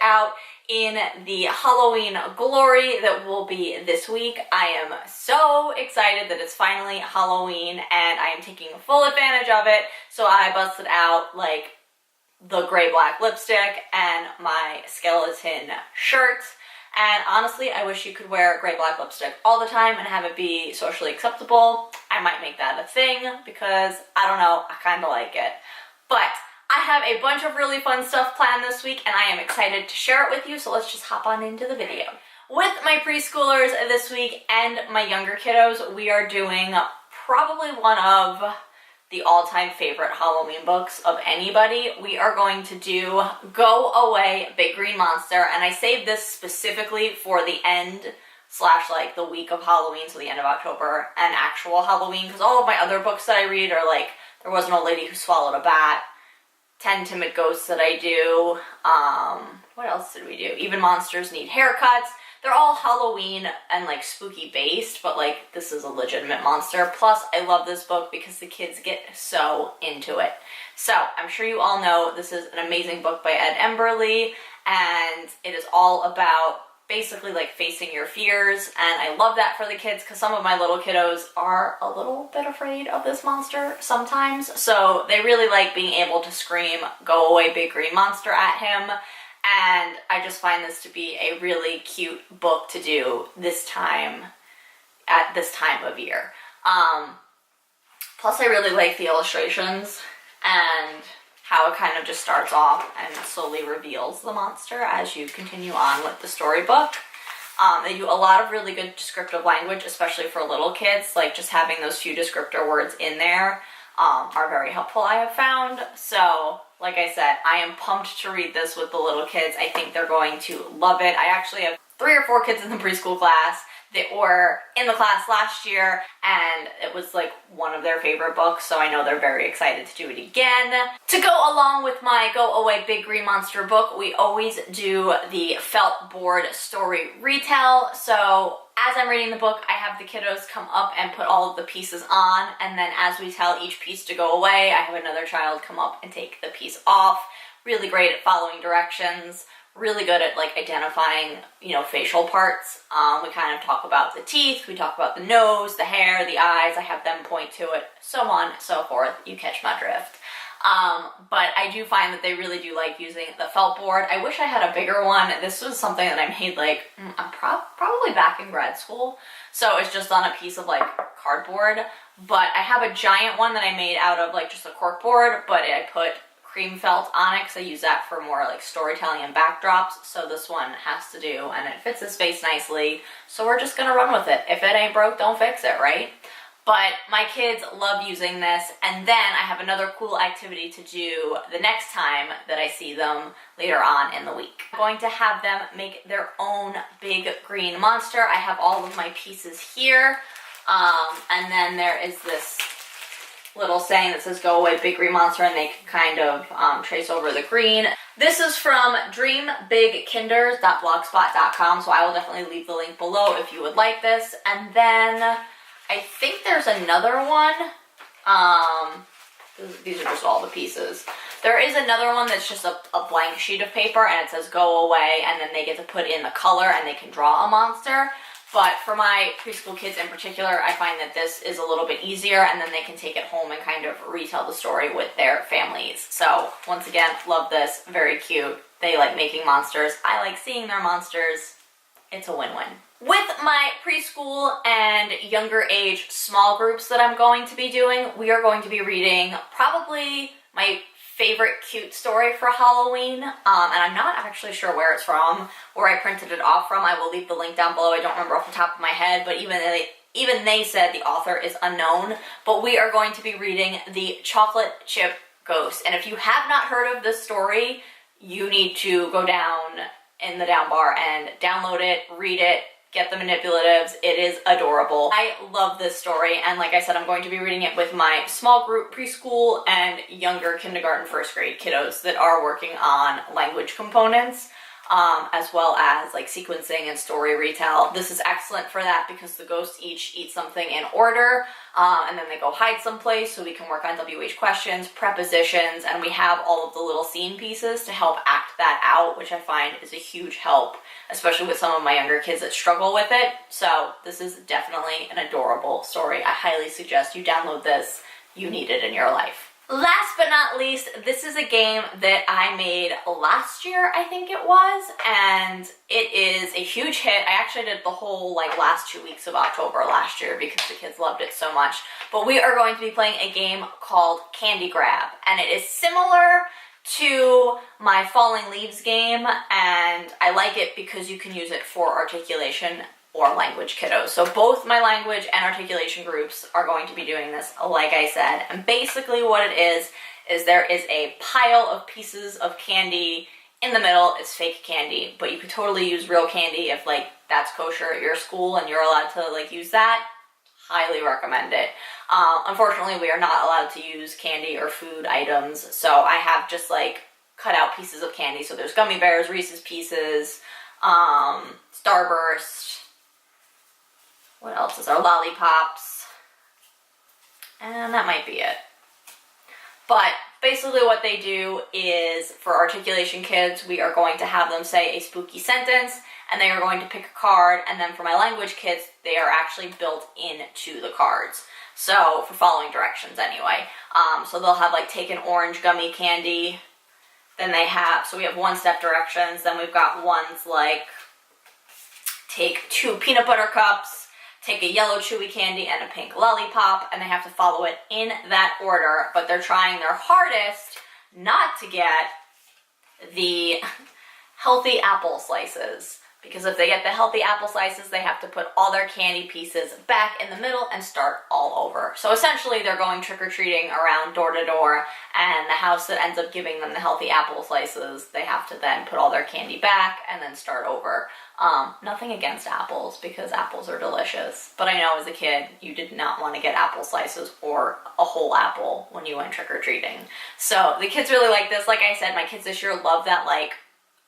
out in the Halloween glory that will be this week. I am so excited that it's finally Halloween and I am taking full advantage of it. So I busted out like the gray black lipstick and my skeleton shirt. And honestly, I wish you could wear gray black lipstick all the time and have it be socially acceptable. I might make that a thing because I don't know, I kind of like it. But I have a bunch of really fun stuff planned this week and I am excited to share it with you, so let's just hop on into the video. With my preschoolers this week and my younger kiddos, we are doing probably one of the all-time favorite Halloween books of anybody. We are going to do Go Away Big Green Monster, and I saved this specifically for the end / like the week of Halloween, so the end of October, and actual Halloween, because all of my other books that I read are like There Was an Old Lady Who Swallowed a Bat, 10 Timid Ghosts that I do, what else did we do? Even Monsters Need Haircuts. They're all Halloween and like spooky based, but like this is a legitimate monster. Plus, I love this book because the kids get so into it. So I'm sure you all know this is an amazing book by Ed Emberley, and it is all about basically like facing your fears, and I love that for the kids because some of my little kiddos are a little bit afraid of this monster sometimes, so they really like being able to scream "Go away big green monster" at him, and I just find this to be a really cute book to do this time, at this time of year. Plus I really like the illustrations and how it kind of just starts off and slowly reveals the monster as you continue on with the storybook. They do a lot of really good descriptive language, especially for little kids. Like just having those few descriptor words in there are very helpful, I have found. So, like I said, I am pumped to read this with the little kids. I think they're going to love it. I actually have 3 or 4 kids in the preschool class that were in the class last year, and it was like one of their favorite books, so I know they're very excited to do it again. To go along with my Go Away Big Green Monster book, we always do the felt board story retell. So as I'm reading the book, I have the kiddos come up and put all of the pieces on, and then as we tell each piece to go away, I have another child come up and take the piece off. Really great at following directions. Really good at like identifying, you know, facial parts. We kind of talk about the teeth, we talk about the nose, the hair, the eyes. I have them point to it, so on and so forth. You catch my drift. But I do find that they really do like using the felt board. I wish I had a bigger one. This was something that I made like, I'm probably back in grad school. So it's just on a piece of like cardboard. But I have a giant one that I made out of like just a cork board, but I put cream felt on it because I use that for more like storytelling and backdrops. So this one has to do, and it fits the space nicely. So we're just gonna run with it. If it ain't broke, don't fix it, right? But my kids love using this, and then I have another cool activity to do the next time that I see them later on in the week. I'm going to have them make their own big green monster. I have all of my pieces here, and then there is this little saying that says "Go away big green monster," and they can kind of trace over the green. This is from dreambigkinders.blogspot.com, so I will definitely leave the link below if you would like this. And then I think there's another one. These are just all the pieces. There is another one that's just a blank sheet of paper, and it says "Go away," and then they get to put in the color and they can draw a monster. But for my preschool kids in particular, I find that this is a little bit easier, and then they can take it home and kind of retell the story with their families. So once again, love this, very cute. They like making monsters. I like seeing their monsters. It's a win-win. With my preschool and younger age small groups that I'm going to be doing, we are going to be reading probably my favorite cute story for Halloween, and I'm not actually sure where it's from, where I printed it off from. I will leave the link down below. I don't remember off the top of my head, but even they said the author is unknown. But we are going to be reading The Chocolate Chip Ghost, and if you have not heard of this story, you need to go down in the down bar and download it, read it, get the manipulatives. It is adorable. I love this story, and like I said, I'm going to be reading it with my small group preschool and younger kindergarten, first grade kiddos that are working on language components. as well as like sequencing and story retell. This is excellent for that because the ghosts each eat something in order, and then they go hide someplace, so we can work on WH questions, prepositions, and we have all of the little scene pieces to help act that out, which I find is a huge help, especially with some of my younger kids that struggle with it. So this is definitely an adorable story. I highly suggest you download this. You need it in your life. Last but not least, this is a game that I made last year, I think it was, and it is a huge hit. I actually did the whole last 2 weeks of October last year because the kids loved it so much. But we are going to be playing a game called Candy Grab, and it is similar to my Falling Leaves game, and I like it because you can use it for articulation or language kiddos. So both my language and articulation groups are going to be doing this, like I said. And basically what it is there is a pile of pieces of candy in the middle. It's fake candy, but you could totally use real candy if that's kosher at your school and you're allowed to use that. Highly recommend it. Unfortunately, we are not allowed to use candy or food items, so I have just cut out pieces of candy. So there's gummy bears, Reese's Pieces, Starburst. What else is there? Lollipops. And that might be it. But basically what they do is, for articulation kids, we are going to have them say a spooky sentence, and they are going to pick a card, and then for my language kids, they are actually built into the cards. So, for following directions anyway. So they'll have take an orange gummy candy, then they have, so we have one-step directions, then we've got ones take 2 peanut butter cups, take a yellow chewy candy and a pink lollipop, and they have to follow it in that order, but they're trying their hardest not to get the healthy apple slices, because if they get the healthy apple slices, they have to put all their candy pieces back in the middle and start all over. So essentially they're going trick-or-treating around door to door, and the house that ends up giving them the healthy apple slices, they have to then put all their candy back and then start over. Nothing against apples, because apples are delicious. But I know as a kid, you did not want to get apple slices or a whole apple when you went trick-or-treating. So the kids really like this. Like I said, my kids this year love that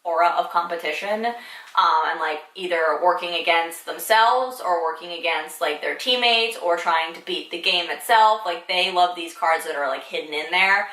aura of competition, and either working against themselves or working against their teammates or trying to beat the game itself. They love these cards that are hidden in there.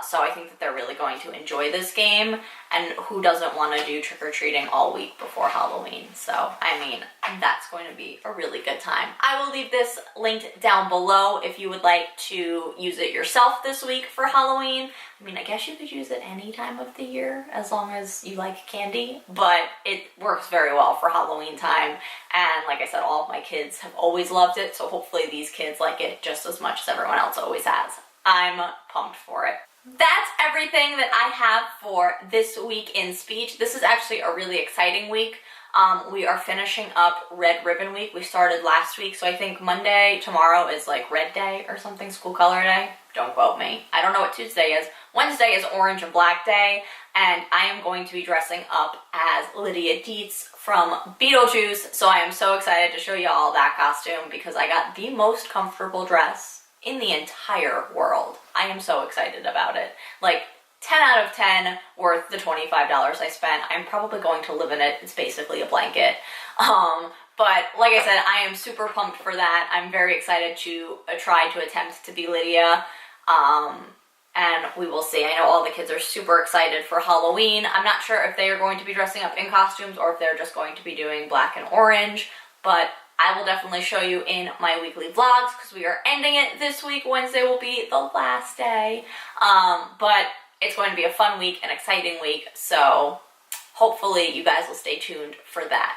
So I think that they're really going to enjoy this game, and who doesn't want to do trick-or-treating all week before Halloween? So, I mean, that's going to be a really good time. I will leave this linked down below if you would like to use it yourself this week for Halloween. I mean, I guess you could use it any time of the year as long as you like candy, but it works very well for Halloween time. And like I said, all of my kids have always loved it, so hopefully these kids like it just as much as everyone else always has. I'm pumped for it. That's everything that I have for this week in speech. This is actually a really exciting week. We are finishing up Red Ribbon Week. We started last week, so I think Monday, tomorrow is Red Day or something, school color day. Don't quote me. I don't know what Tuesday is. Wednesday is Orange and Black Day, and I am going to be dressing up as Lydia Dietz from Beetlejuice, so I am so excited to show you all that costume because I got the most comfortable dress in the entire world. I am so excited about it. 10 out of 10 worth the $25 I spent. I'm probably going to live in it. It's basically a blanket. But like I said, I am super pumped for that. I'm very excited to try to attempt to be Lydia. And we will see. I know all the kids are super excited for Halloween. I'm not sure if they are going to be dressing up in costumes or if they're just going to be doing black and orange, but I will definitely show you in my weekly vlogs because we are ending it this week. Wednesday will be the last day. But it's going to be a fun week, an exciting week, so hopefully you guys will stay tuned for that.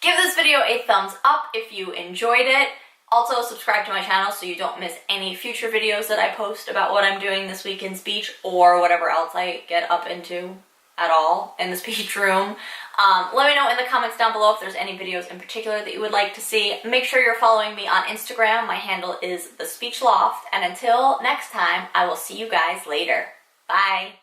Give this video a thumbs up if you enjoyed it. Also, subscribe to my channel so you don't miss any future videos that I post about what I'm doing this week in speech or whatever else I get up into at all in the speech room. Let me know in the comments down below if there's any videos in particular that you would like to see. Make sure you're following me on Instagram. My handle is The Speech Loft. And until next time, I will see you guys later. Bye.